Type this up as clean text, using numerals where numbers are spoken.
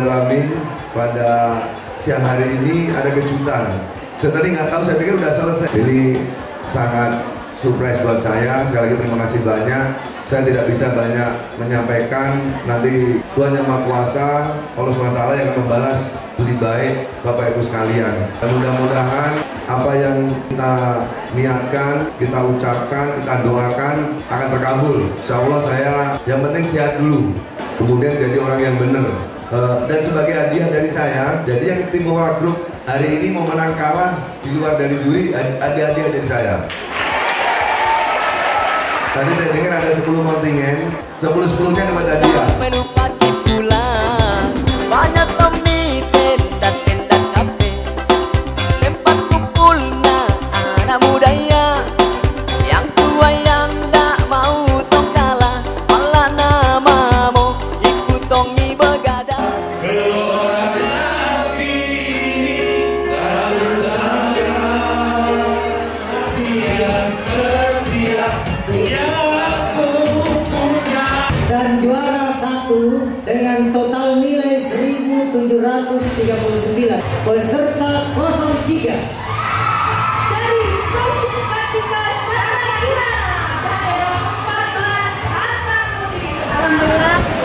Alamin, pada siang hari ini ada kejutan. Saya tadi nggak tahu, saya pikir udah selesai. Ini sangat surprise buat saya. Sekali lagi terima kasih banyak. Saya tidak bisa banyak menyampaikan. Nanti Tuhan Yang Maha Kuasa, Allah SWT yang akan membalas budi baik Bapak Ibu sekalian. Dan mudah-mudahan apa yang kita niatkan, kita ucapkan, kita doakan akan terkabul. Insya Allah saya yang penting sehat dulu, kemudian jadi orang yang benar. Dan sebagai hadiah dari saya, jadi yang tim Mawar Group hari ini mau menang kalah di luar dari juri, ada hadiah dari saya. Tadi saya dengar ada 10 kontingen, 10-10-nya dapat hadiah. Banyak komite dan tenda kafe, tempat kumpulnya anak mudanya, yang tua yang tak mau tong kalah, malah namamu ikut tongi begadang. Dan juara 1 dengan total nilai 1.739, peserta 03 dari Mesin Kartika Chandra Kirana, daerah 14 Hasanuddin. Alhamdulillah